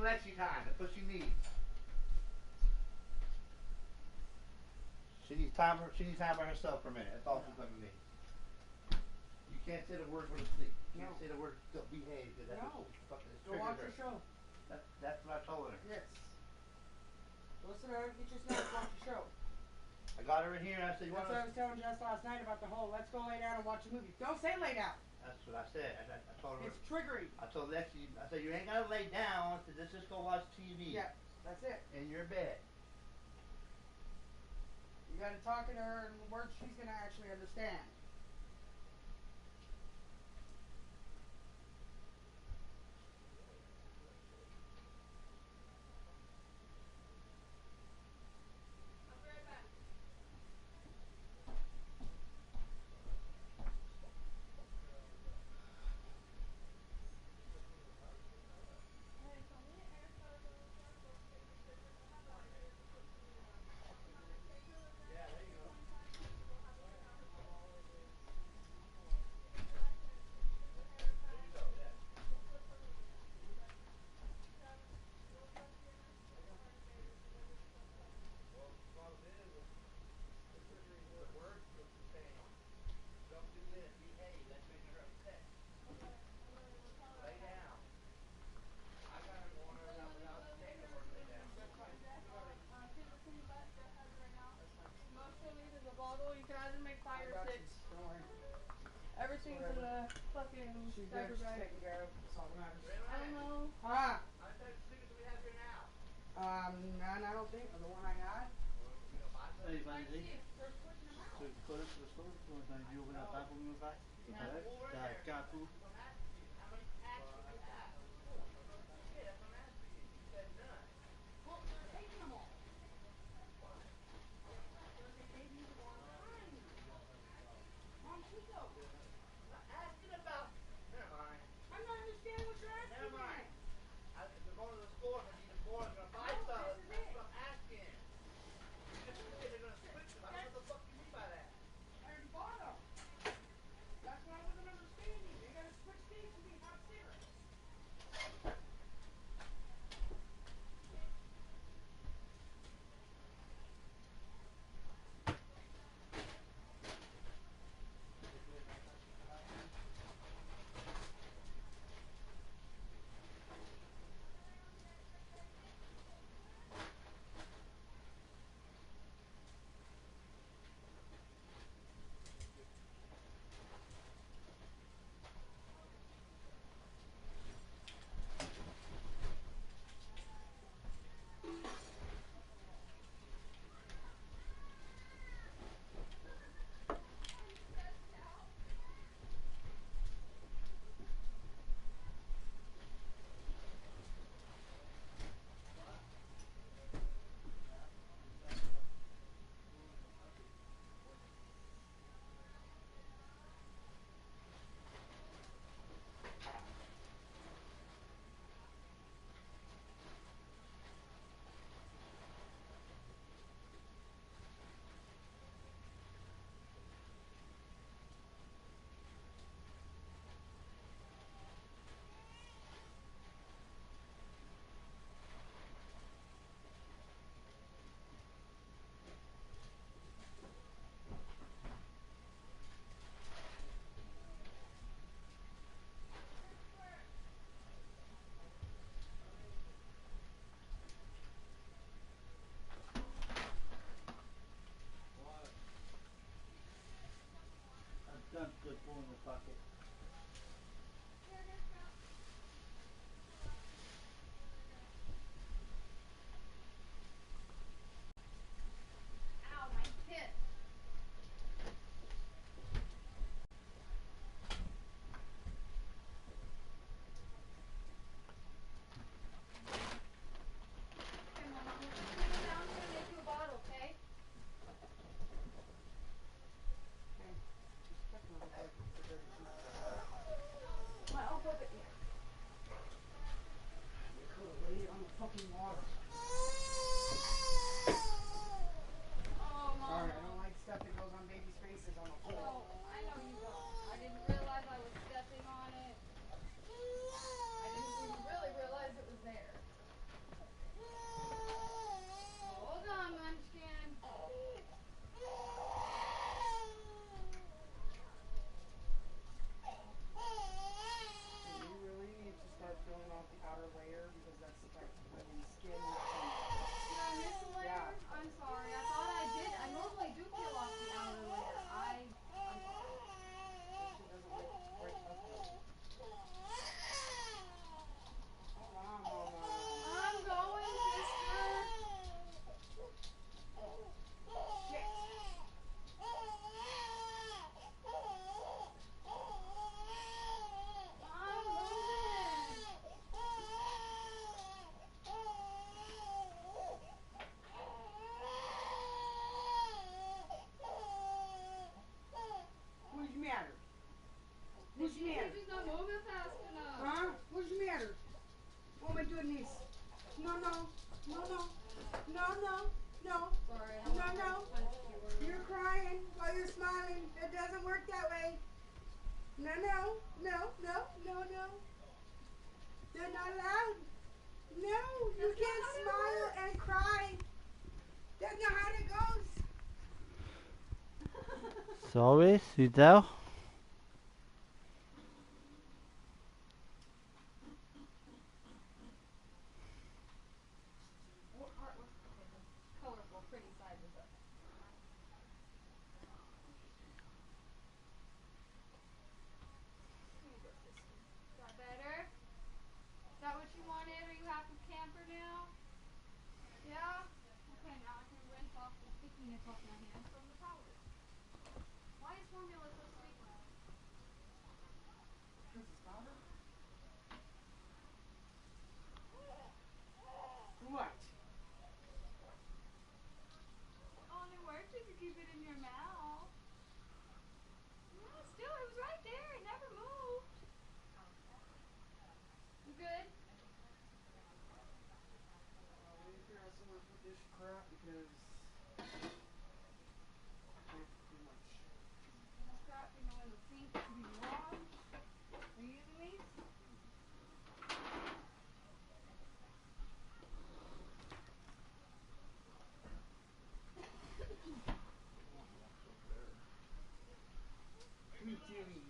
some Lexi time. That's what she needs. She needs time by herself for a minute. That's all she's going to need. You can't say the word when asleep. You can't say the word behave. That's no. Fucking Go watch the show. That's what I told her. Yes. Listen to her, get your snacks, watch the show. I got her in here and I said, that's what I was telling Jess last night about the whole let's go lay down and watch a movie. Don't say lay down. That's what I said. I told her. It's triggering. I told Lexi, I said, you ain't got to lay down. I said, let's just go watch TV. Yeah, that's it. In your bed. You got to talk to her in words she's going to actually understand. Everything's in the fucking diaper bag. Taken care of. That's all that matters. I don't know. Huh? How many types of sneakers do we have here now? None, I don't think. Or the one I got. Hey, Bundy. So you put it to the store? You open that back when we move back? Got food? How many packs do we have? Yeah, that's what I'm asking you. You said none. Well, they're taking them all. Why? Because they gave you the wrong kind. Mom, Chico. I'm not asking about. Never mind. I'm not understanding what you're asking. Never mind. If they're going to the store, if I need the board, I'm going to buy stuff. That's what I'm asking. You just say they're going to switch them. I don't know what the fuck you mean by that. I already bought them. That's what I wasn't understanding. They got to switch things to be hot cigarettes. I've done good for in the pocket. Ow, my hip. Okay, Mom, I'm gonna put it down here and make you a bottle, okay? Okay. Just check my No, no, no, no, no, no. They're not allowed. No, you can't smile and cry. That's not how it goes. Sorry, Sudel. What part was okay? The colorful, pretty side was up. Let me go this way. Is that better? Is that what you wanted? Are you happy camper now? Yeah? Okay, now I can rinse off the stickiness off my hands from the powder. Why is formula so sticky? Because it's powder? What? It only works if you keep it in your mouth. Yeah, still, it was right there. It never moved. You good? We need to figure out somewhere to put this crap because I can't do much. This crap can go in the sink to be washed. Are you using these? What are you doing?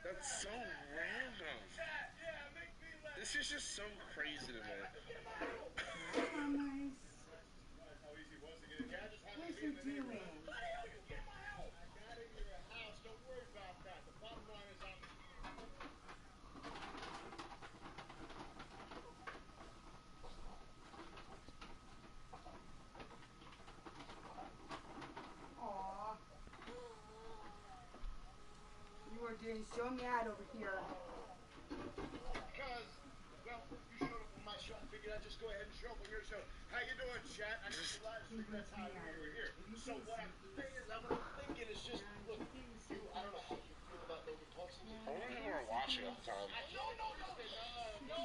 That's so random. This is just so crazy to me. Nice. What is he doing? Aw. You are getting so mad over here. Because, well, you showed up on my show. I figured I'd just go ahead and show up on your show. How you doing, chat? I just live stream. That's how I knew you were here. So what I'm saying is, I'm thinking is just, look, you, I don't know how you feel about Logan Paul. I don't even want to watch it all the time. No.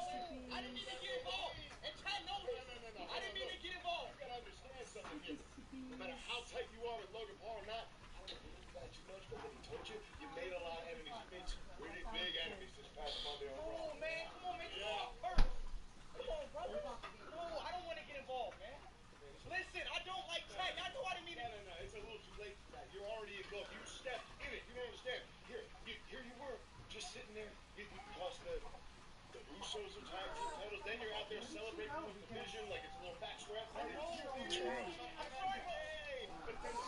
I didn't even get involved. And Chad knows this. No. I didn't even get involved. You gotta understand something here. No matter how tight you are with Logan Paul or not, I don't believe that too much, but what he told you, you made a lot of enemies. You made some pretty big enemies this past Monday on Raw. Oh, man, come on, man. Yeah. First. Come on, brother. No, I don't want to get involved, man. Listen, I don't like tag. I know I didn't mean it. No. It's a little too late for that. You're already involved. You stepped in it. You don't understand. Here you were, just sitting there. You cost the Usos are tag team titles. Then you're out there celebrating with the Vision like it's a little bachelorette party. I'm sorry, hey. But then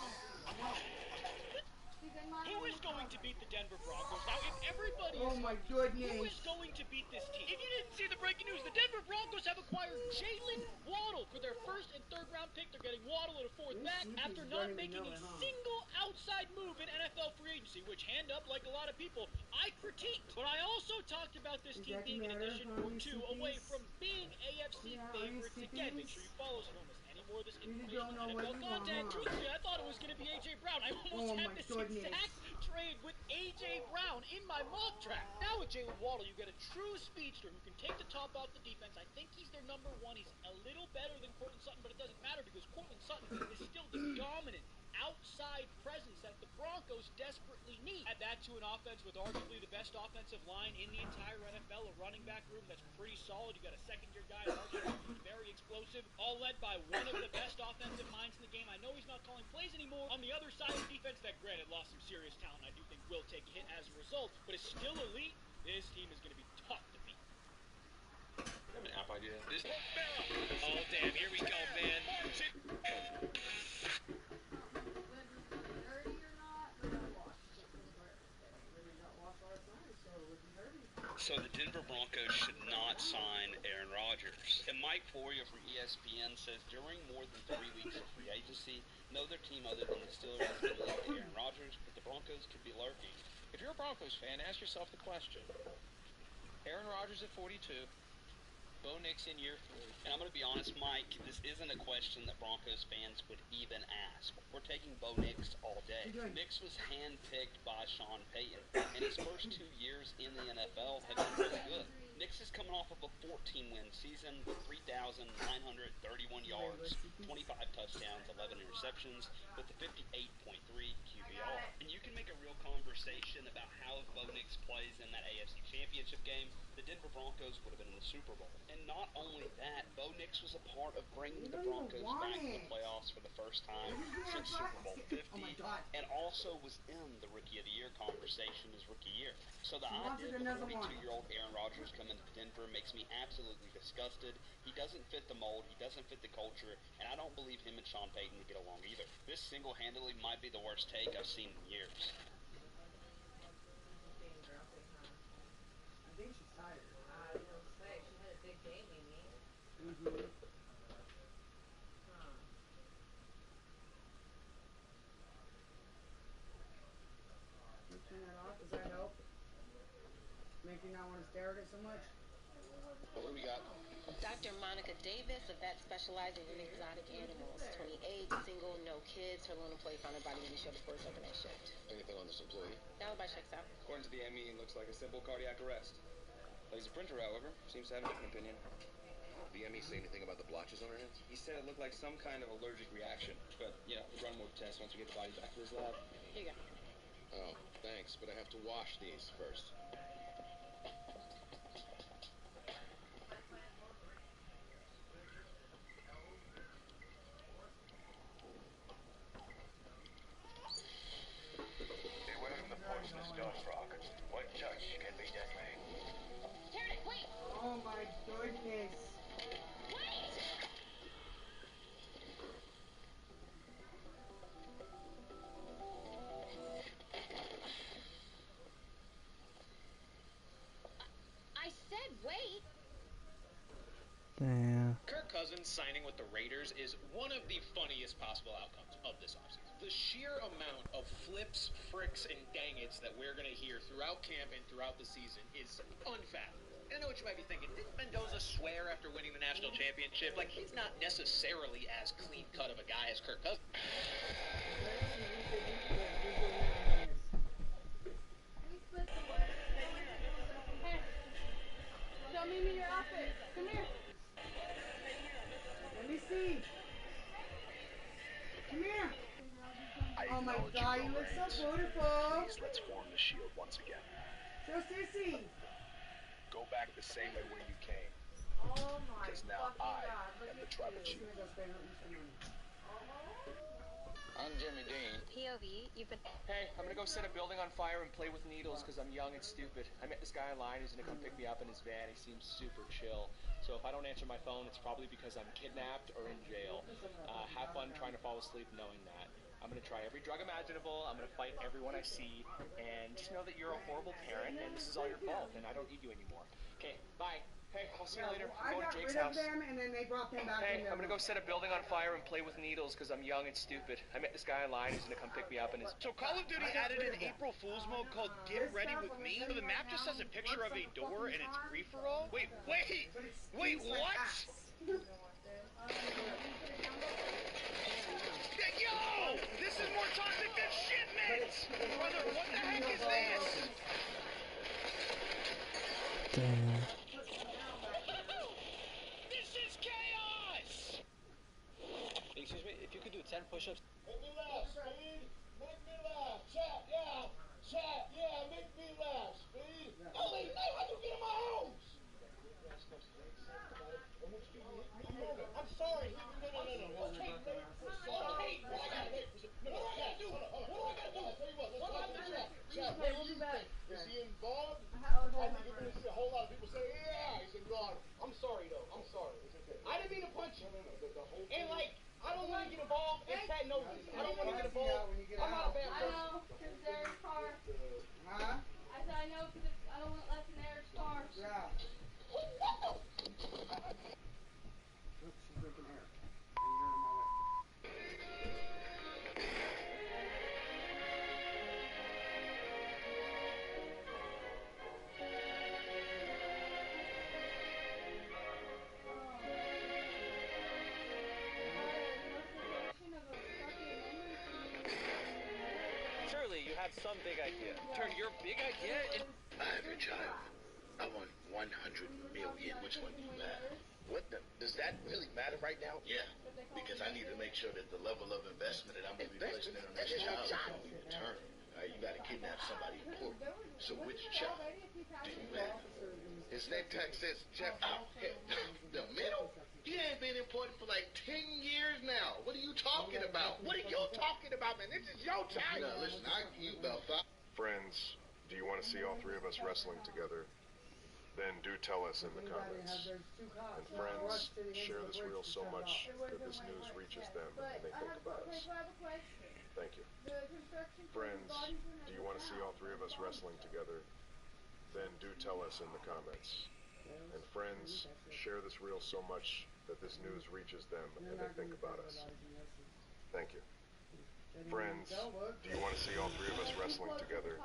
Who is going to beat the Denver Broncos? Now, if everybody Oh is my healthy, goodness. who is going to beat this team? If you didn't see the breaking news, the Denver Broncos have acquired Jalen Waddle for their first and third round pick. They're getting Waddle at a fourth back after not making a single outside move in NFL free agency, which, hand up, like a lot of people, I critiqued. But I also talked about this team being an addition or two away from being AFC favorites again. Make sure you follow so you don't miss any more of this information on NFL content. Truthfully, I thought it was going to be A.J. Brown. I almost had this exact trade with A.J. Brown in my mock draft. Now with Jalen Waddle, you get a true speedster who can take the top off the defense. I think he's their number one. He's a little better than Courtland Sutton, but it doesn't matter because Courtland Sutton is still the dominant outside presence that the Broncos desperately need. Add that to an offense with arguably the best offensive line in the entire NFL, a running back room that's pretty solid. You got a second-year guy who's very explosive, all led by one of the best offensive minds in the game. I know he's not calling plays anymore. On the other side of the defense, that granted lost some serious talent, I do think will take a hit as a result, but is still elite. This team is going to be tough to beat. I have an app idea. Oh, damn, here we go, man. So the Denver Broncos should not sign Aaron Rodgers. And Mike Florio from ESPN says during more than 3 weeks of free agency, no other team other than the Steelers has been linked to Aaron Rodgers, but the Broncos could be lurking. If you're a Broncos fan, ask yourself the question. Aaron Rodgers at 42, Bo Nix in year 3. And I'm going to be honest, Mike, this isn't a question that Broncos fans would even ask. We're taking Bo Nix all day. Nix was handpicked by Sean Payton, and his first 2 years in the NFL have been really good. Knicks is coming off of a 14-win season with 3,931 yards, 25 touchdowns, 11 interceptions, with a 58.3 QBR. And you can make a real conversation about how if Bo Nix plays in that AFC Championship game, the Denver Broncos would have been in the Super Bowl. And not only that, Bo Nix was a part of bringing the Broncos back to the playoffs for the first time since Super Bowl 50, and also was in the Rookie of the Year conversation his rookie year. So the idea of the 42-year-old Aaron Rodgers coming to Denver makes me absolutely disgusted. He doesn't fit the mold, he doesn't fit the culture, and I don't believe him and Sean Payton would get along either. This single-handedly might be the worst take I've seen in years. I think she's tired. I was gonna say, she had a big day, Mimi. Mm-hmm. Huh. You turn that off, does that help? Make you not want to stare at it so much? What do we got? Dr. Monica Davis, a vet specializing in exotic animals. 28, single, no kids. Her lone employee found her body when he showed the force overnight shift. Anything on this employee? Alibi checks out. According to the ME, it looks like a simple cardiac arrest. Laser printer, however, seems to have a different opinion. The ME say anything about the blotches on her hands? He said it looked like some kind of allergic reaction. But, you know, we'll run more tests once we get the body back to his lab. Here you go. Oh, thanks, but I have to wash these first. Beware of the poisonous dog frog. One touch can be deadly. Karen, wait! Oh my goodness. Wait! I said wait! Damn. Kirk Cousins signing with the Raiders is one of the funniest possible outcomes of this offseason. The sheer amount of flips, fricks, and dang-its that we're going to hear throughout camp and throughout the season is unfathomable. I know what you might be thinking. Didn't Mendoza swear after winning the national championship? Like, he's not necessarily as clean-cut of a guy as Kirk Cousins. Hey, show me your outfit. Come here. Let me see. Come here. Oh my God, you look so beautiful. Please, let's form the shield once again. Show Sissy. Go back the same way where you came. Oh my Because now fucking I God, look am the at tribal you. chief. We're gonna go spend some money. I'm Jimmy Dean. POV, you've been... Hey, I'm gonna go set a building on fire and play with needles because I'm young and stupid. I met this guy online who's gonna come pick me up in his van. He seems super chill. So if I don't answer my phone, it's probably because I'm kidnapped or in jail. Have fun trying to fall asleep knowing that. I'm gonna try every drug imaginable. I'm gonna fight everyone I see. And just know that you're a horrible parent and this is all your fault and I don't need you anymore. Okay, bye. Hey, I'll see you later. I I'm going got to Jake's rid of house. them and then they brought them back. Hey, I'm gonna go set a building on fire and play with needles because I'm young and stupid. I met this guy online who's gonna come pick me up in his... So Call of Duty added an April Fool's mode called Get Ready With Me. So the map just has a picture of a door and it's free-for-all? Wait, what? Yo! This is more toxic than shipments! Brother, what the heck is this? Damn. This is chaos! Excuse me, if you could do 10 push-ups... Make me laugh, Speed. Make me laugh. Chat, yeah. Chat, yeah. Make me laugh, Speed. Holy no, how'd you get in my house? I'm sorry. No. Okay, what I gotta do? What do I gotta do? I'll tell you what, let's talk to Chat. Chat, what do you think? Is he involved? I think you're gonna see a whole lot of people say, yeah, he's involved. I'm sorry, though. I'm sorry. It's okay. I didn't mean to punch you. No. The whole thing. And like, I don't want to get involved. If Pat knows this, I don't want to get involved. I'm not a bad I person. know, because Eric's car. Huh? I said I know because I don't want it left in Eric's car. Yeah. Look, she's drinking air. And you're in my way. Surely you have some big idea. Turn your big idea into... I have your child. I want 100 million. Which one do you have? What the? Does that really matter right now? Yeah, because I need to make sure that the level of investment that I'm going to be placing in on this job is going to be returned. All right, you got to kidnap somebody important. So which job do you have? His name tag says Jeff. Oh, the middle? He ain't been important for like 10 years now. What are you talking about? What are you talking about, man? This is your time. No, listen, I give you about 5. Friends, do you want to see all three of us wrestling together? Then do tell us in the comments. And friends, share this reel so much that this news reaches them and they think about us. Thank you. Friends, do you want to see all three of us wrestling together? Then do tell us in the comments. And friends, share this reel so much that this news reaches them and they think about us. Thank you. Friends, do you want to see all three of us wrestling together?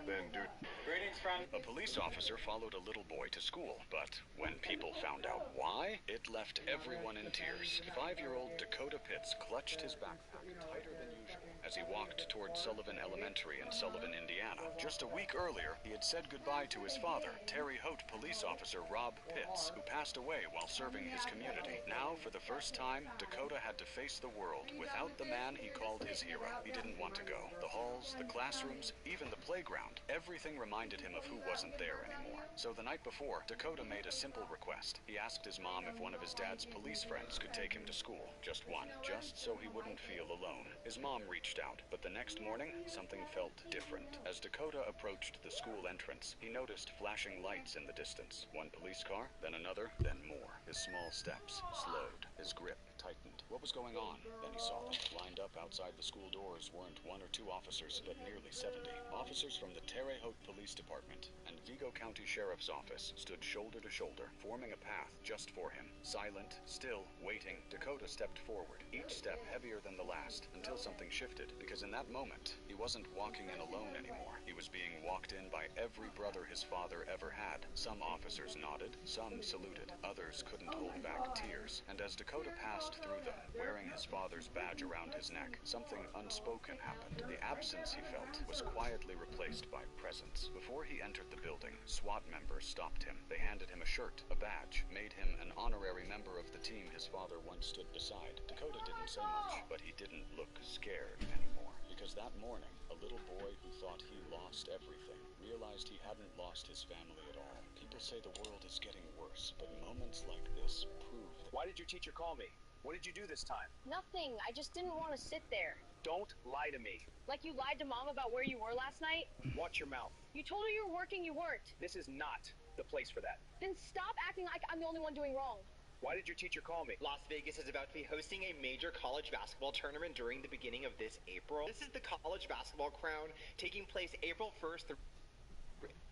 Then do... Greetings from... A police officer followed a little boy to school, but when people found out why, it left everyone in tears. 5-year-old Dakota Pitts clutched his backpack tighter than usual as he walked toward Sullivan Elementary in Sullivan, Indiana. Just a week earlier, he had said goodbye to his father, Terre Haute police officer Rob Pitts, who passed away while serving his community. Now, for the first time, Dakota had to face the world without the man he called his hero. He didn't want to go. The halls, the classrooms, even the playground, everything reminded him of who wasn't there anymore. So the night before, Dakota made a simple request. He asked his mom if one of his dad's police friends could take him to school. Just one. Just so he wouldn't feel alone. His mom reached out, but the next morning, something felt different. As Dakota approached the school entrance, he noticed flashing lights in the distance. One police car, then another, then more. His small steps slowed. His grip tightened. What was going on? Then he saw them. Lined up outside the school doors weren't 1 or 2 officers, but nearly 70. Officers from the Terre Haute Police Department and Vigo County Sheriff's Office stood shoulder to shoulder, forming a path just for him. Silent, still, waiting, Dakota stepped forward, each step heavier than the last, until something shifted, because in that moment, he wasn't walking in alone anymore. He was being walked in by every brother his father ever had. Some officers nodded, some saluted, others couldn't hold back tears. And as Dakota passed through them, wearing his father's badge around his neck, something unspoken happened. The absence he felt was quietly replaced by presence. Before he entered the building, SWAT members stopped him. They handed him a shirt, a badge, made him an honorary member of the team his father once stood beside. Dakota didn't say much, but he didn't look scared anymore. Because that morning, a little boy who thought he lost everything realized he hadn't lost his family at all. People say the world is getting worse, but moments like this prove that... Why did your teacher call me? What did you do this time? Nothing. I just didn't want to sit there. Don't lie to me. Like you lied to Mom about where you were last night? Watch your mouth. You told her you were working, you weren't. This is not the place for that. Then stop acting like I'm the only one doing wrong. Why did your teacher call me? Las Vegas is about to be hosting a major college basketball tournament during the beginning of this April. This is the College Basketball Crown, taking place April 1st through...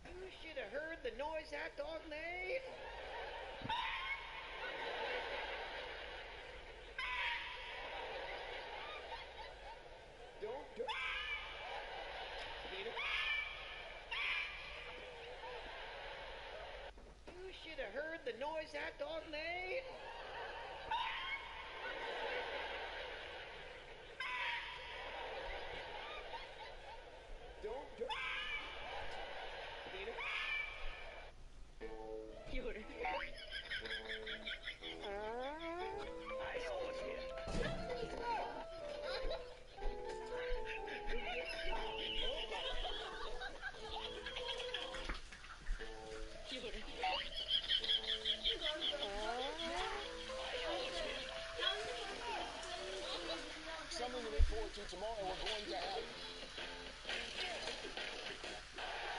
You should have heard the noise that dog made. Don't... You should have heard the noise that dog made. Don't... Something to look forward to tomorrow. We're going to have...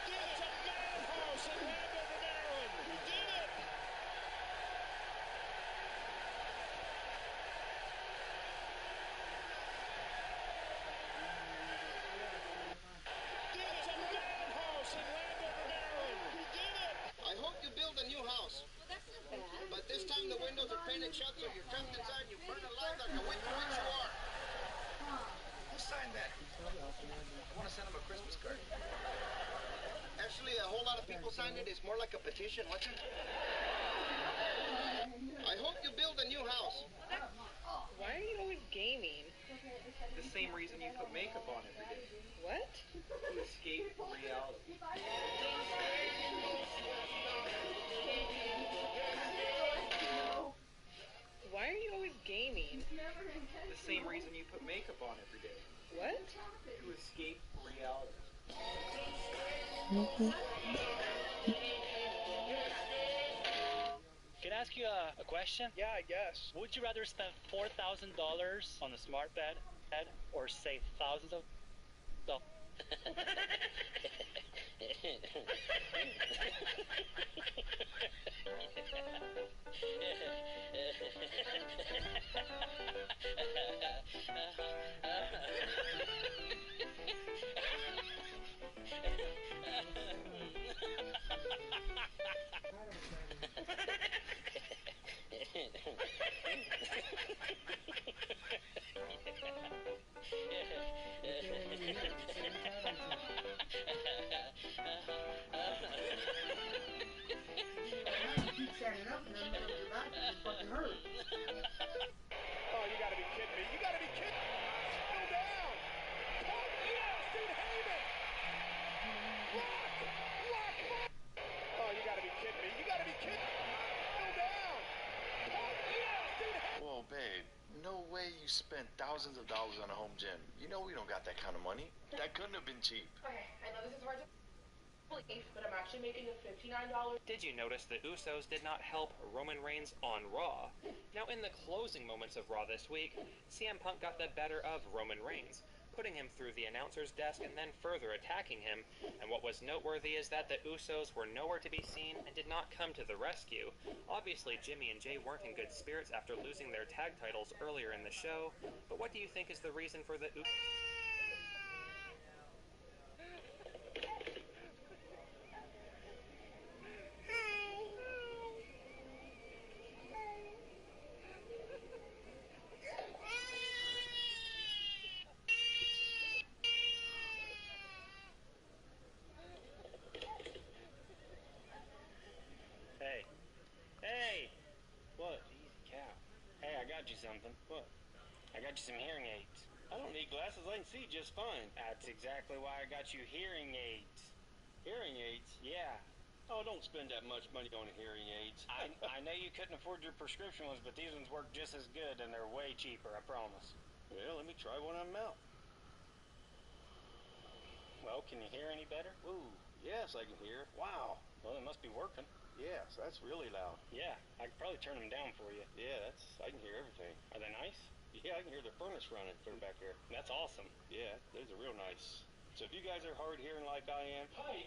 It's a madhouse in Landover, Maryland. We did it. It's a madhouse in Landover, Maryland. We did it. I hope you build a new house. Well, that's not bad. But this time the windows are painted shut so you're trapped inside and you burn alive like a winter witch you are. Who signed that? I want to send him a Christmas card. Actually, a whole lot of people signed it. It's more like a petition, what's it? I hope you build a new house. Why are you always gaming? The same reason you put makeup on every day. What? To escape reality. Why are you always gaming? The same reason you put makeup on every day. What? To escape reality. Can I ask you a question? Yeah, I guess. Would you rather spend $4,000 on a smart bed or save thousands of dollars? You keep standing up and then your back is fucking hurt. Oh, you gotta be kidding me. You gotta be kidding me. Settle down. Punk Austin Heyman. Rock. Oh, you gotta be kidding me. You gotta be kidding me. Settle down. Punk Austin Heyman. Whoa, babe. No way you spent thousands of dollars on a home gym. You know we don't got that kind of money. That couldn't have been cheap. Okay, I know this is hard to believe, but I'm actually making a $59. Did you notice the Usos did not help Roman Reigns on Raw? Now, in the closing moments of Raw this week, CM Punk got the better of Roman Reigns, putting him through the announcer's desk and then further attacking him. And what was noteworthy is that the Usos were nowhere to be seen and did not come to the rescue. Obviously, Jimmy and Jay weren't in good spirits after losing their tag titles earlier in the show, but what do you think is the reason for the Hey! What? Easy cow. Hey, I got you something. What? I got you some hearing aids. I don't need glasses. I can see just fine. That's exactly why I got you hearing aids. Hearing aids? Yeah. Oh, don't spend that much money on hearing aids. I know you couldn't afford your prescription ones, but these ones work just as good, and they're way cheaper, I promise. Well, let me try one of them out. Well, can you hear any better? Ooh, yes, I can hear. Wow. Well, it must be working. Yes, that's really loud. Yeah, I could probably turn them down for you. Yeah, I can hear everything. Are they nice? Yeah, I can hear the furnace running clear back here. That's awesome. Yeah, those are real nice. So if you guys are hard hearing like I am. Hi.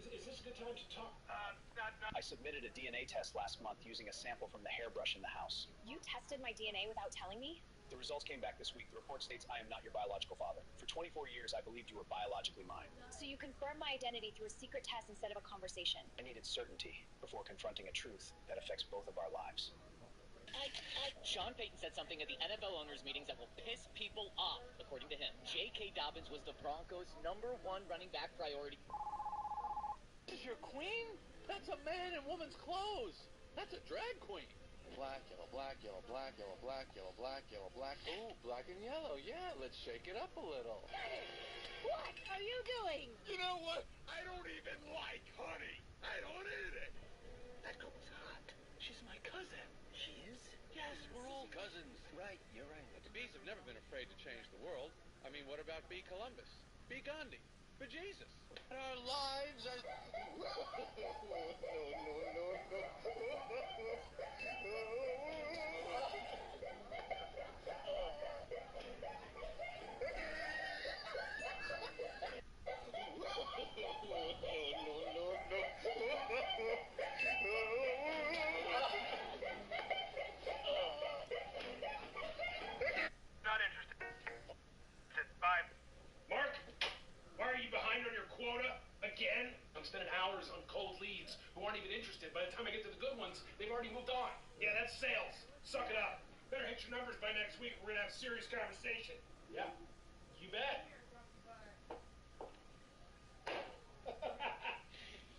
Is this a good time to talk? I submitted a DNA test last month using a sample from the hairbrush in the house. You tested my DNA without telling me? The results came back this week. The report states I am not your biological father. For 24 years, I believed you were biologically mine. So you confirmed my identity through a secret test instead of a conversation. I needed certainty before confronting a truth that affects both of our lives. Sean Payton said something at the NFL owners' meetings that will piss people off, according to him. J.K. Dobbins was the Broncos' #1 running back priority. This is your queen? That's a man in woman's clothes. That's a drag queen. Black, yellow, black, yellow, black, yellow, black, yellow, black, yellow, black. Ooh, black and yellow. Yeah, let's shake it up a little. What are you doing? You know what? I don't even like honey. I don't eat it. That girl was hot. She's my cousin. She is? Yes, we're all cousins. Right, you're right. But the bees have never been afraid to change the world. I mean, what about B. Columbus? B. Gandhi? B. Jesus? Our lives are... Not interested. Bye. Mark, why are you behind on your quota again? I'm spending hours on cold leads who aren't even interested. By the time I get to the good ones, they've already moved on. Yeah, that's sales. Suck it up. Better hit your numbers by next week. We're gonna have a serious conversation. Yeah, you bet.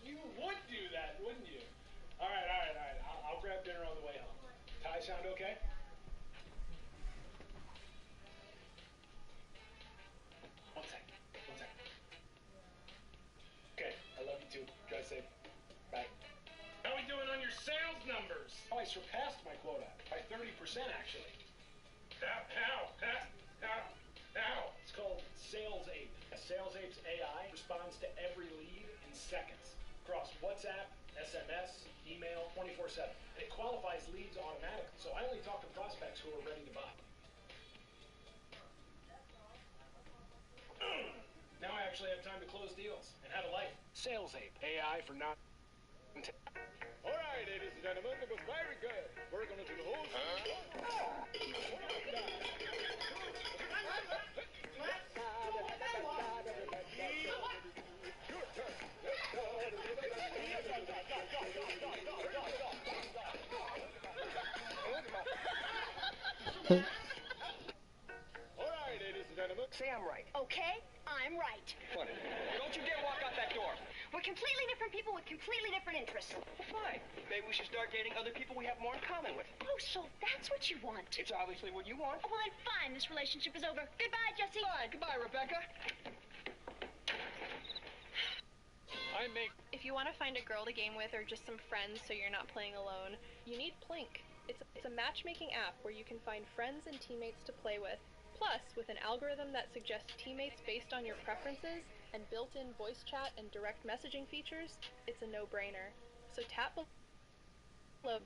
You would do that, wouldn't you? All right. I'll grab dinner on the way home. Ty, sound okay? actually. How? It's called Sales Ape. Sales Ape's AI responds to every lead in seconds across WhatsApp, SMS, email, 24/7. And it qualifies leads automatically. So I only talk to prospects who are ready to buy. Now I actually have time to close deals and have a life. Sales Ape. AI for not... All right, ladies and gentlemen, it was very good. We're gonna do the whole All right, ladies and gentlemen. Say I'm right. Okay, I'm right. Funny. Don't you dare walk out that door. We're completely different people with completely different interests. Well, fine. Maybe we should start dating other people we have more in common with. Oh, so that's what you want. It's obviously what you want. Oh, well then fine, this relationship is over. Goodbye, Jesse. Fine, goodbye, Rebecca. If you want to find a girl to game with or just some friends so you're not playing alone, you need Plink. It's a matchmaking app where you can find friends and teammates to play with. Plus, with an algorithm that suggests teammates based on your preferences and built-in voice chat and direct messaging features, it's a no-brainer. So tap below.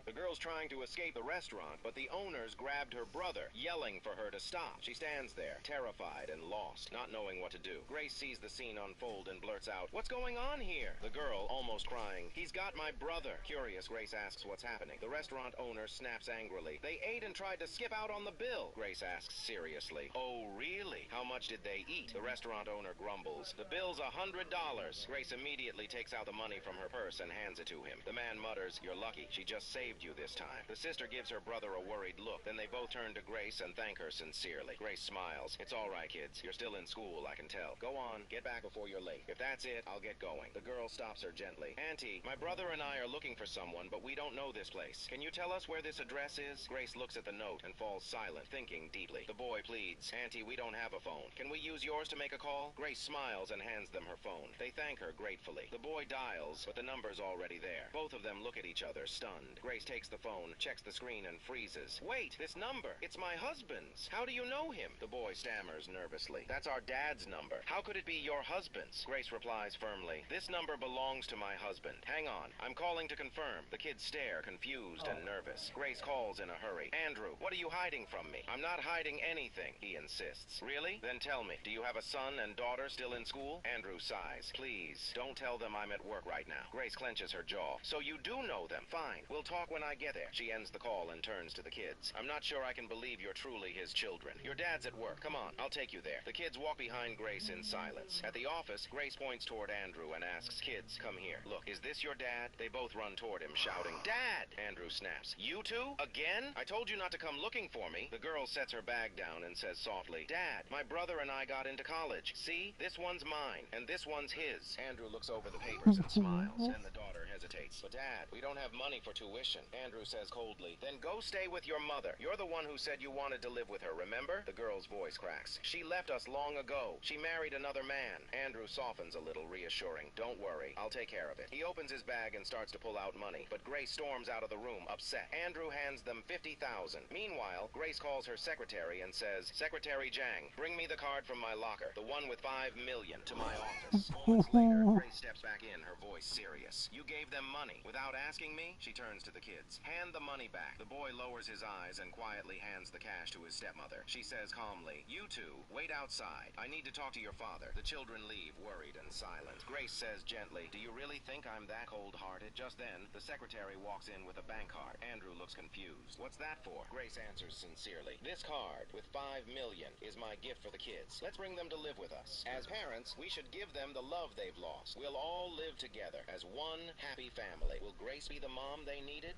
The girl's trying to escape the restaurant, but the owners grabbed her brother, yelling for her to stop. She stands there, terrified and lost, not knowing what to do. Grace sees the scene unfold and blurts out, "What's going on here?" The girl, almost crying, "He's got my brother." Curious, Grace asks what's happening. The restaurant owner snaps angrily, "They ate and tried to skip out on the bill." Grace asks seriously, "Oh, really? How much did they eat?" The restaurant owner grumbles, "The bill's $100. Grace immediately takes out the money from her purse and hands it to him. The man mutters, "You're lucky. She just saved you this time." The sister gives her brother a worried look. Then they both turn to Grace and thank her sincerely. Grace smiles. "It's all right, kids. You're still in school, I can tell. Go on. Get back before you're late. If that's it, I'll get going." The girl stops her gently. "Auntie, my brother and I are looking for someone, but we don't know this place. Can you tell us where this address is?" Grace looks at the note and falls silent, thinking deeply. The boy pleads, "Auntie, we don't have a phone. Can we use yours to make a call?" Grace smiles and hands them her phone. They thank her gratefully. The boy dials, but the number's already there. Both of them look at each other, stunned. Grace takes the phone, checks the screen and freezes. "Wait, this number. It's my husband's. How do you know him?" The boy stammers nervously. "That's our dad's number. How could it be your husband's?" Grace replies firmly, "This number belongs to my husband. Hang on. I'm calling to confirm." The kids stare, confused and nervous. Grace calls in a hurry. "Andrew, what are you hiding from me?" "I'm not hiding anything," he insists. "Really? Then tell me, do you have a son and daughter still in school?" Andrew sighs. "Please, don't tell them I'm at work right now." Grace clenches her jaw. "So you do know them? Fine. We'll talk when I get there." She ends the call and turns to the kids. "I'm not sure I can believe you're truly his children. Your dad's at work. Come on, I'll take you there." The kids walk behind Grace in silence. At the office, Grace points toward Andrew and asks, "Kids, come here. Look, is this your dad?" They both run toward him, shouting, "Dad!" Andrew snaps, "You two? Again? I told you not to come looking for me." The girl sets her bag down and says softly, "Dad, my brother and I got into college. See? This one's mine, and this one's his." Andrew looks over the papers and smiles. Then the daughter hesitates. "But Dad, we don't have money for tuition." Andrew says coldly, "Then go stay with your mother. You're the one who said you wanted to live with her, remember?" The girl's voice cracks. "She left us long ago. She married another man." Andrew softens a little, reassuring, "Don't worry, I'll take care of it." He opens his bag and starts to pull out money, but Grace storms out of the room, upset. Andrew hands them $50,000. Meanwhile, Grace calls her secretary and says, "Secretary Jang, bring me the card from my locker, the one with $5 million, to my office." Moments later, Grace steps back in, her voice serious. "You gave them money without asking me?" She turns to the kids. "Hand the money back." The boy lowers his eyes and quietly hands the cash to his stepmother. She says calmly, "You two, wait outside. I need to talk to your father." The children leave, worried and silent. Grace says gently, "Do you really think I'm that cold-hearted?" Just then, the secretary walks in with a bank card. Andrew looks confused. "What's that for?" Grace answers sincerely, "This card with $5 million is my gift for the kids. Let's bring them to live with us. As parents, we should give them the love they've lost. We'll all live together as one happy family. Will Grace be the mom they needed?"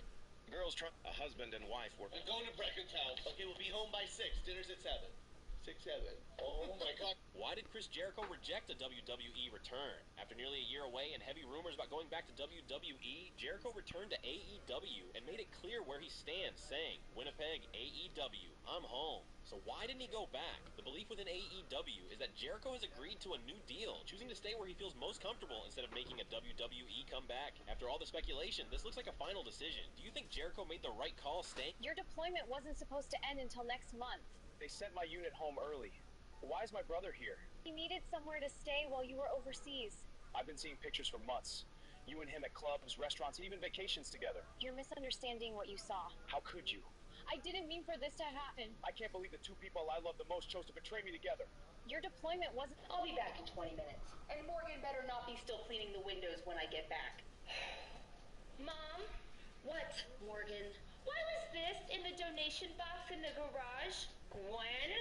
Girls try. A husband and wife were... I'm going to Brecken's house. Okay, we'll be home by 6. Dinner's at 7. 6'7". Oh my god. Why did Chris Jericho reject a WWE return? After nearly a year away and heavy rumors about going back to WWE, Jericho returned to AEW and made it clear where he stands, saying, Winnipeg, AEW, I'm home. So why didn't he go back? The belief within AEW is that Jericho has agreed to a new deal, choosing to stay where he feels most comfortable instead of making a WWE comeback. After all the speculation, this looks like a final decision. Do you think Jericho made the right call staying? Your deployment wasn't supposed to end until next month. They sent my unit home early. Why is my brother here? He needed somewhere to stay while you were overseas. I've been seeing pictures for months. You and him at clubs, restaurants, and even vacations together. You're misunderstanding what you saw. How could you? I didn't mean for this to happen. I can't believe the two people I love the most chose to betray me together. Your deployment wasn't... I'll be back in 20 minutes. And Morgan better not be still cleaning the windows when I get back. Mom, What, Morgan? why was this in the donation box in the garage? Gwen?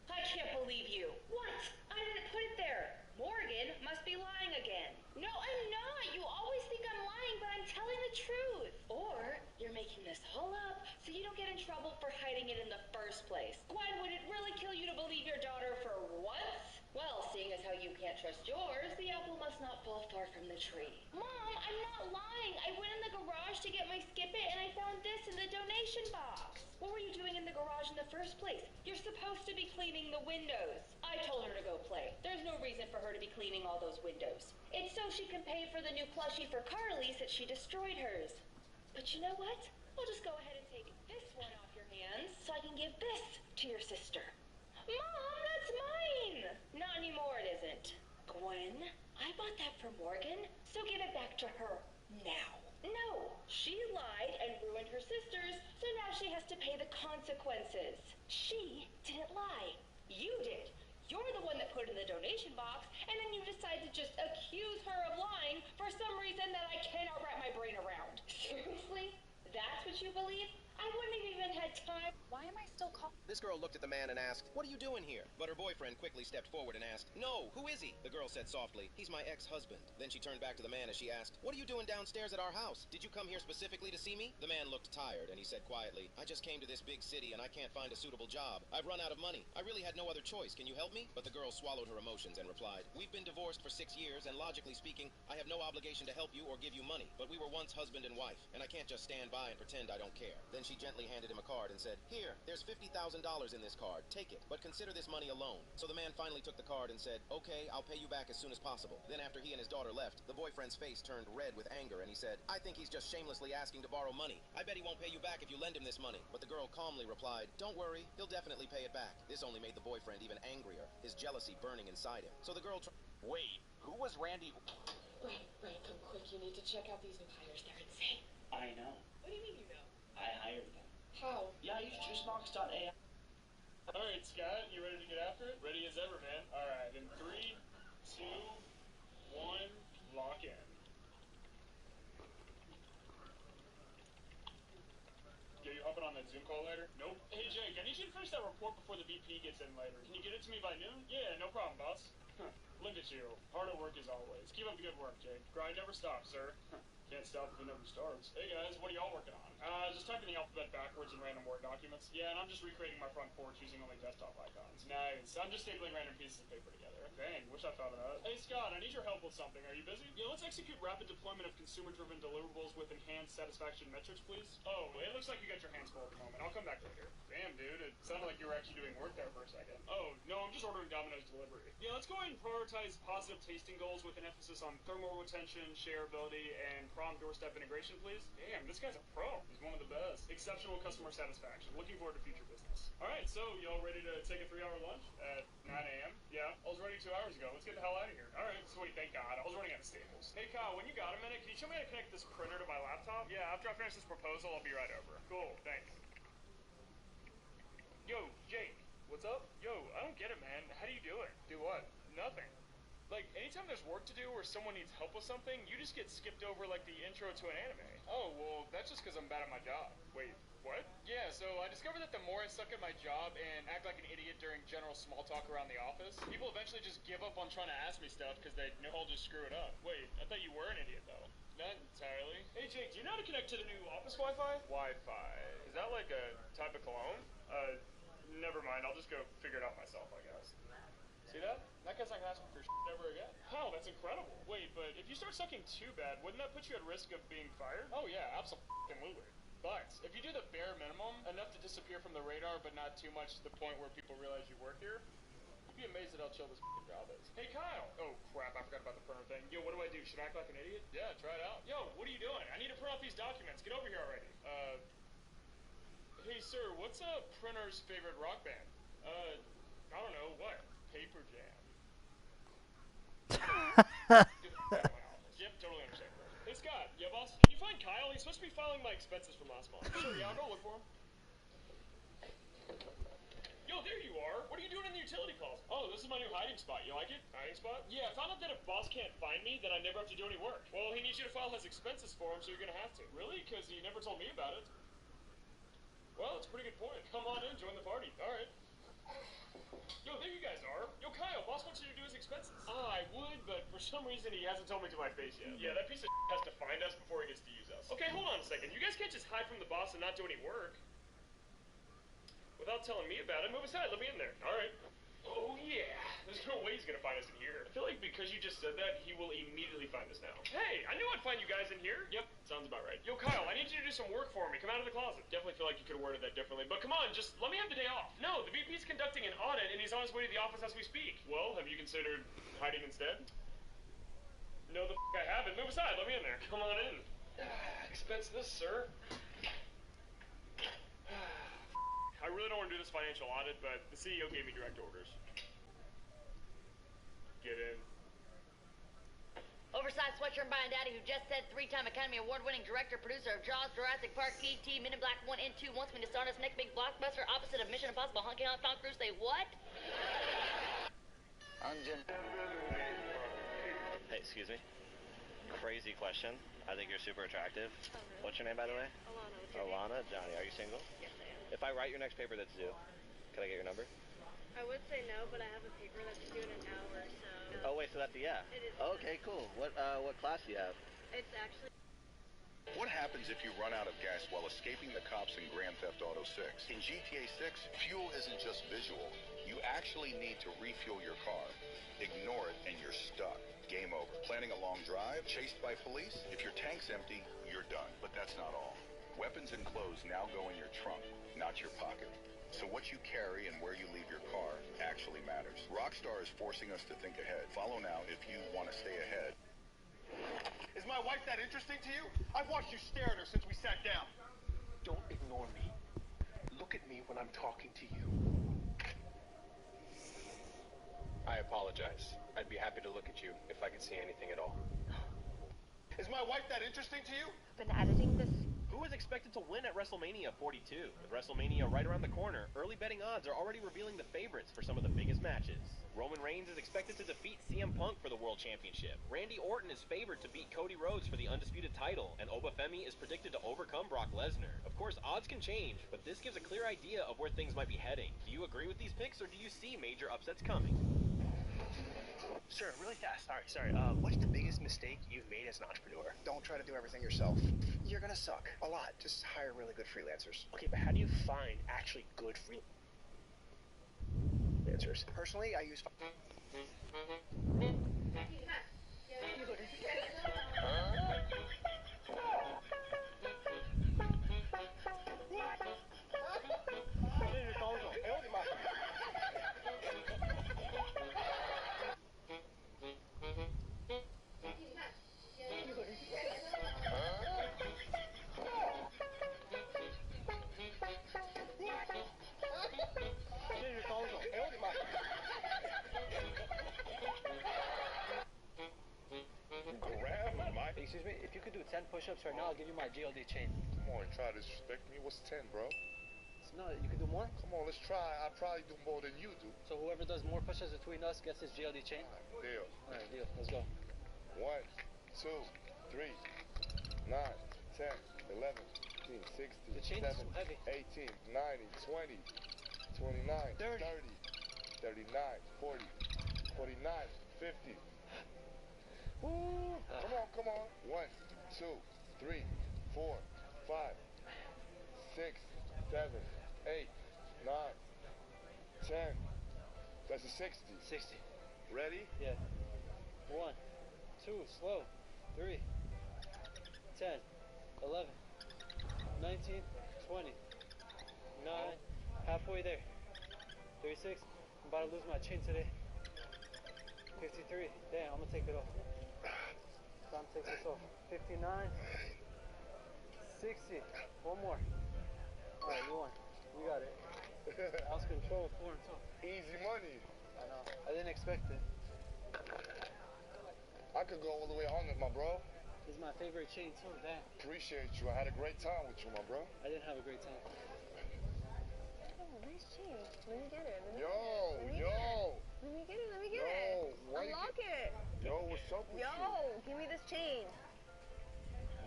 I can't believe you. What? I didn't put it there. Morgan must be lying again. No, I'm not. You always think I'm lying, but I'm telling the truth. Or you're making this all up so you don't get in trouble for hiding it in the first place. Gwen, would it really kill you to believe your daughter for once? Well, seeing as how you can't trust yours, the apple must not fall far from the tree. Mom, I'm not lying. I went in the garage to get my skip it, and I found this in the donation box. What were you doing in the garage in the first place? You're supposed to be cleaning the windows. I told her to go play. There's no reason for her to be cleaning all those windows. It's so she can pay for the new plushie for Carly since she destroyed hers. But you know what? I'll just go ahead and take this one off your hands so I can give this to your sister. Mom, that's mine! Not anymore, it isn't. Gwen, I bought that for Morgan, so give it back to her now. No, she lied and ruined her sister's, so now she has to pay the consequences. She didn't lie. You did. You're the one that put it in the donation box, and then you decide to just accuse her of lying for some reason that I cannot wrap my brain around. Seriously? That's what you believe? I wouldn't have even had time. Why am I still calling? This girl looked at the man and asked, "What are you doing here?" But her boyfriend quickly stepped forward and asked, "No, who is he?" The girl said softly, "He's my ex-husband." Then she turned back to the man as she asked, "What are you doing downstairs at our house? Did you come here specifically to see me?" The man looked tired and he said quietly, "I just came to this big city and I can't find a suitable job. I've run out of money. I really had no other choice. Can you help me?" But the girl swallowed her emotions and replied, "We've been divorced for 6 years and logically speaking, I have no obligation to help you or give you money. But we were once husband and wife and I can't just stand by and pretend I don't care." Then she gently handed him a card and said, "Here, there's $50,000 in this card. Take it, but consider this money a loan." So the man finally took the card and said, "Okay, I'll pay you back as soon as possible." Then after he and his daughter left, the boyfriend's face turned red with anger and he said, "I think he's just shamelessly asking to borrow money. I bet he won't pay you back if you lend him this money." But the girl calmly replied, "Don't worry, he'll definitely pay it back." This only made the boyfriend even angrier, his jealousy burning inside him. So the girl Wait, who was Randy? Right, come quick. You need to check out these new hires. They're insane. I know. What do you mean you know? I hired them. How? Yeah, I use JuiceBox.ai. Alright, Scott, you ready to get after it? Ready as ever, man. Alright, in 3, 2, 1, lock in. Yo, you hopping on that Zoom call later? Nope. Hey, Jake, I need you to finish that report before the VP gets in later. Can you get it to me by noon? Yeah, no problem, boss. Look at you. Hard at work as always. Keep up the good work, Jake. Grind never stops, sir. Can't stop if it never starts. Hey, guys, what are y'all working on? Just typing the alphabet backwards in random Word documents. Yeah, and I'm just recreating my front porch using only desktop icons. Nice. I'm just stapling random pieces of paper together. Dang, wish I thought of that. Hey, Scott, I need your help with something. Are you busy? Yeah, let's execute rapid deployment of consumer-driven deliverables with enhanced satisfaction metrics, please. Oh, it looks like you got your hands full at the moment. I'll come back later. Damn, dude, it sounded like you were actually doing work there for a second. Oh, no, I'm just ordering Domino's delivery. Yeah, let's go ahead and prioritize positive tasting goals with an emphasis on thermal retention, shareability, and prompt doorstep integration, please. Damn, this guy's a pro. He's one of the best. Exceptional customer satisfaction. Looking forward to future business. All right, so y'all ready to take a 3-hour lunch at 9 a.m.? Yeah, I was ready 2 hours ago. Let's get the hell out of here. All right, sweet, thank God. I was running out of staples. Hey, Kyle, when you got a minute, can you show me how to connect this printer to my laptop? Yeah, after I finish this proposal, I'll be right over. Cool, thanks. Yo, Jake, what's up? Yo, I don't get it, man. How do you do it? Do what? Nothing. Like, anytime there's work to do or someone needs help with something, you just get skipped over like the intro to an anime. Oh, well, that's just because I'm bad at my job. Wait, what? Yeah, so I discovered that the more I suck at my job and act like an idiot during general small talk around the office, people eventually just give up on trying to ask me stuff because they know I'll just screw it up. Wait, I thought you were an idiot, though. Not entirely. Hey, Jake, do you know how to connect to the new office Wi-Fi? Wi-Fi? Is that like a type of cologne? Never mind, I'll just go figure it out myself, I guess. See that? That guy's not gonna ask me for shit ever again. Oh, that's incredible. Wait, but if you start sucking too bad, wouldn't that put you at risk of being fired? Oh yeah, absolutely. But if you do the bare minimum, enough to disappear from the radar, but not too much to the point where people realize you work here, you'd be amazed at how chill this job is. Hey Kyle! Oh crap, I forgot about the printer thing. Yo, what do I do? Should I act like an idiot? Yeah, try it out. Yo, what are you doing? I need to print off these documents. Get over here already. Hey sir, what's a printer's favorite rock band? I don't know, what? Paper Jam. Yep, totally understand. Hey Scott, yeah boss, can you find Kyle? He's supposed to be filing my expenses from last month. Sure, yeah, I'll go look for him. Yo, there you are. What are you doing in the utility closet? Oh, this is my new hiding spot. You like it? Hiding spot? Yeah, I found out that if boss can't find me, then I never have to do any work. Well, he needs you to file his expenses for him, so you're gonna have to. Really? Because he never told me about it. Well, it's a pretty good point. Come on in, join the party. All right. Yo, there you guys are. Yo, Kyle, boss wants you to do his expenses. I would, but for some reason he hasn't told me to my face yet. Yeah, that piece of has to find us before he gets to use us. Okay, hold on a second. You guys can't just hide from the boss and not do any work. Without telling me about it, move aside, let me in there. Alright. Oh yeah, there's no way he's gonna find us in here. I feel like because you just said that, he will immediately find us now. Hey, I knew I'd find you guys in here. Yep, sounds about right. Yo, Kyle, I need you to do some work for me. Come out of the closet. Definitely feel like you could have worded that differently, but come on, just let me have the day off. No, the VP's conducting an audit and he's on his way to the office as we speak. Well, have you considered hiding instead? No, the I haven't. Move aside, let me in there. Come on in. Expense this, sir. I really don't want to do this financial audit, but the CEO gave me direct orders. Get in. Oversized sweatshirt buying daddy who just said 3-time Academy Award-winning director, producer of Jaws, Jurassic Park, E.T., Men in Black 1 and 2 wants me to start his next big blockbuster opposite of Mission Impossible Honky Tonk Tom Cruise. Say what? I'm Jim. Hey, excuse me. Crazy question. I think you're super attractive. Oh, really? What's your name, by the way? Alana. Alana? Johnny, are you single? Yes, I am. If I write your next paper that's due, can I get your number? I would say no, but I have a paper that's due in an hour, so... Oh, wait, so that's a yeah. It is. Okay, cool. What class do you have? It's actually... What happens if you run out of gas while escaping the cops in Grand Theft Auto 6? In GTA 6, fuel isn't just visual. You actually need to refuel your car. Ignore it and you're stuck. Game over. Planning a long drive? Chased by police? If your tank's empty, you're done. But that's not all. Weapons and clothes now go in your trunk, not your pocket. So what you carry and where you leave your car actually matters. Rockstar is forcing us to think ahead. Follow now if you want to stay ahead. Is my wife that interesting to you? I've watched you stare at her since we sat down. Don't ignore me. Look at me when I'm talking to you. I apologize. I'd be happy to look at you if I could see anything at all. Is my wife that interesting to you? I've been editing this... Who is expected to win at WrestleMania 42? With WrestleMania right around the corner, early betting odds are already revealing the favorites for some of the biggest matches. Roman Reigns is expected to defeat CM Punk for the World Championship. Randy Orton is favored to beat Cody Rhodes for the undisputed title, and Obafemi is predicted to overcome Brock Lesnar. Of course, odds can change, but this gives a clear idea of where things might be heading. Do you agree with these picks, or do you see major upsets coming? Sir, really fast. Sorry. What's the biggest mistake you've made as an entrepreneur? Don't try to do everything yourself. You're gonna suck. A lot. Just hire really good freelancers. Okay, but how do you find actually good freelancers? Personally, I use... Excuse me, if you could do 10 push-ups right now, I'll give you my GLD chain. Come on, try to disrespect me. What's 10, bro? No, you can do more? Come on, let's try. I'll probably do more than you do. So whoever does more push-ups between us gets his GLD chain? Deal. Alright, deal. Let's go. 1, 2, 3, 9, 10, 11, 15, 16, The chain 17, is too heavy. 18, 19, 20, 29, 30, 39, 40, 49, 50. Woo! Come on. 1, 2, 3, 4, 5, 6, 7, 8, 9, 10. That's a 60. 60. Ready? Yeah. 1, 2, slow. 3, 10, 11, 19, 20, 9, halfway there. 36. I'm about to lose my chin today. 53. Damn, I'm gonna take it off. Time to take this off. 59. 60. One more. Alright, you won. You got it. House control, 4 and 2. Easy money. I know. I didn't expect it. I could go all the way home with my bro. This is my favorite chain too, damn. Appreciate you. I had a great time with you, my bro. I didn't have a great time. Oh, nice chain. Let me get it. Let me Yo, get it. yo. Let me get it. Let me get Yo, it. why you Unlock it. Yo, what's up with Yo, you? give me this chain.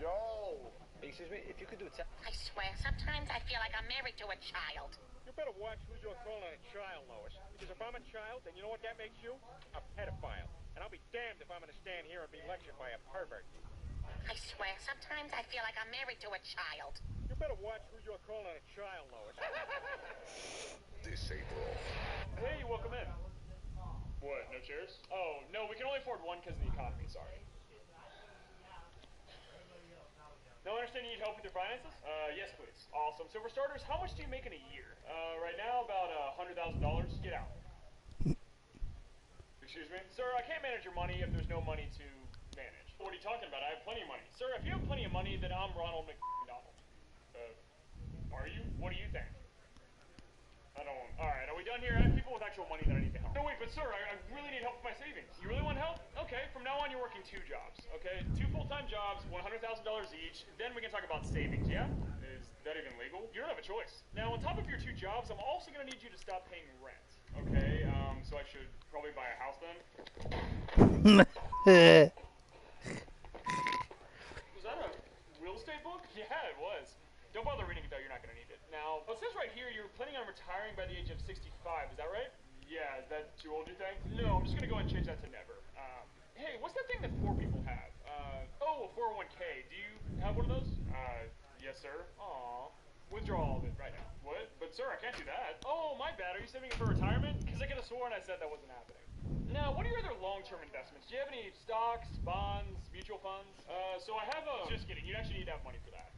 Yo. Excuse me, if you could do 10. I swear, sometimes I feel like I'm married to a child. You better watch who you're calling a child, Lois. Because if I'm a child, then you know what that makes you? A pedophile. And I'll be damned if I'm going to stand here and be lectured by a pervert. I swear, sometimes I feel like I'm married to a child. You better watch who you're calling a child, Lois. Disable. Hey, welcome in. What, no chairs? Oh, no, we can only afford one because of the economy, sorry. No, I understand you need help with your finances? Yes, please. Awesome. So for starters, how much do you make in a year? Right now, about $100,000. Get out. Excuse me? Sir, I can't manage your money if there's no money to manage. What are you talking about? I have plenty of money. Sir, if you have plenty of money, then I'm Ronald McDonald. Are you? What do you think? I don't... Alright, are we done here? I have people with actual money that I need to help. No, wait, but sir, I really need help with my savings. You really want help? Okay, from now on you're working 2 jobs, okay? 2 full-time jobs, $100,000 each, then we can talk about savings, yeah? Is that even legal? You don't have a choice. Now, on top of your 2 jobs, I'm also gonna need you to stop paying rent, okay? So I should probably buy a house then? Was that a real estate book? Yeah, it was. Don't bother reading it though, you're not gonna need it. Now, it says right here you're planning on retiring by the age of 65, is that right? Yeah, is that too old, you think? No, I'm just gonna go ahead and change that to never. Hey, what's that thing that poor people have? Oh, a 401k. Do you have one of those? Yes, sir. Aw. Withdraw all of it right now. What? But sir, I can't do that. Oh, my bad. Are you saving it for retirement? Because I could have sworn I said that wasn't happening. Now, what are your other long-term investments? Do you have any stocks, bonds, mutual funds? So I have a... Just kidding. You'd actually need to have money for that.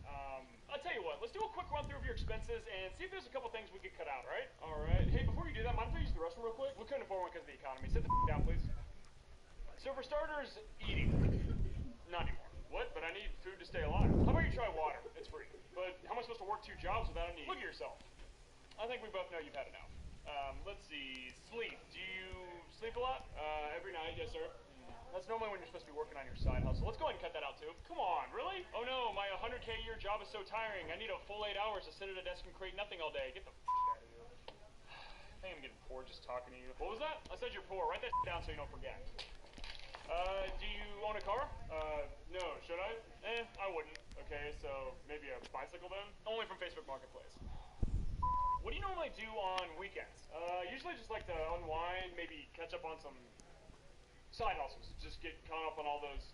I'll tell you what. Let's do a quick run-through of your expenses and see if there's a couple things we could cut out, all right? All right. Hey, before you do that, mind if I use the restroom real quick? We couldn't afford one because of the economy. Sit the down, please. So for starters, eating. Not anymore. What? But I need food to stay alive. How about you try water? It's free. But how am I supposed to work 2 jobs without any... Look at yourself. I think we both know you've had enough. Let's see. Sleep. Do you sleep a lot? Every night, yes, sir. That's normally when you're supposed to be working on your side hustle. Let's go ahead and cut that out, too. Come on, really? Oh, no, my 100K a year job is so tiring. I need a full 8 hours to sit at a desk and create nothing all day. Get the out of here. I think I'm getting poor just talking to you. What was that? I said you're poor. Write that down so you don't forget. Do you own a car? No. Should I? I wouldn't. Okay, so maybe a bicycle then? Only from Facebook Marketplace. What do you normally do on weekends? Usually just like to unwind, maybe catch up on some side hustles. Just get caught up on all those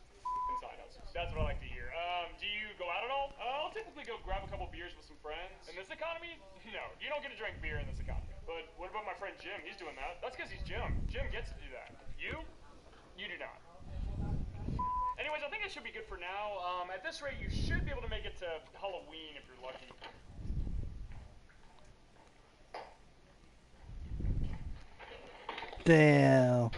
side hustles. That's what I like to hear. Do you go out at all? I'll typically go grab a couple beers with some friends. In this economy? No, you don't get to drink beer in this economy. But what about my friend Jim? He's doing that. That's because he's Jim. Jim gets to do that. You? You do not. Anyways, I think it should be good for now. At this rate, you should be able to make it to Halloween if you're lucky. Damn.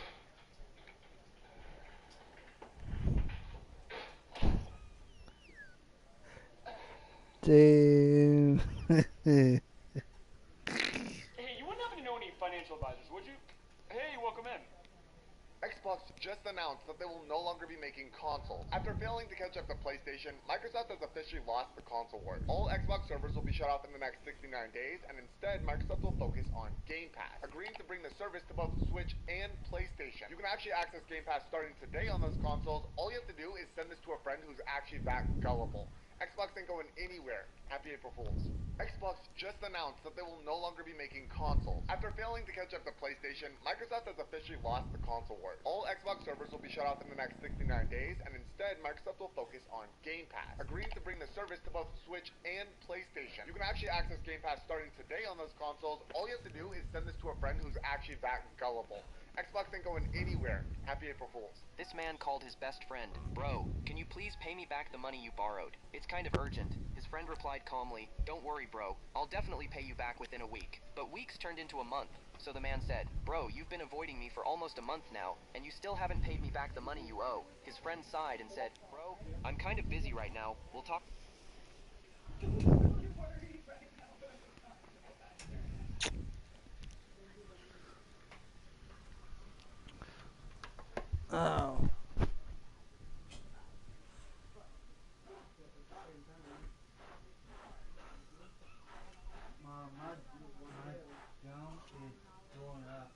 Damn. Hey, you wouldn't happen to know any financial advisors, would you? Hey, welcome in. Xbox just announced that they will no longer be making consoles. After failing to catch up to PlayStation, Microsoft has officially lost the console wars. All Xbox servers will be shut off in the next 69 days, and instead Microsoft will focus on Game Pass, agreeing to bring the service to both Switch and PlayStation. You can actually access Game Pass starting today on those consoles. All you have to do is send this to a friend who's actually that gullible. Xbox ain't going anywhere. Happy April Fools. Xbox just announced that they will no longer be making consoles. After failing to catch up to PlayStation, Microsoft has officially lost the console war. All Xbox servers will be shut off in the next 69 days, and instead Microsoft will focus on Game Pass, agreeing to bring the service to both Switch and PlayStation. You can actually access Game Pass starting today on those consoles. All you have to do is send this to a friend who's actually that gullible. Xbox ain't going anywhere. Happy April Fools. This man called his best friend. Bro, can you please pay me back the money you borrowed? It's kind of urgent. His friend replied calmly, don't worry, bro. I'll definitely pay you back within a week. But weeks turned into a month. So the man said, bro, you've been avoiding me for almost a month now, and you still haven't paid me back the money you owe. His friend sighed and said, bro, I'm kind of busy right now. We'll talk. Oh. Mom, my gum is blowing up.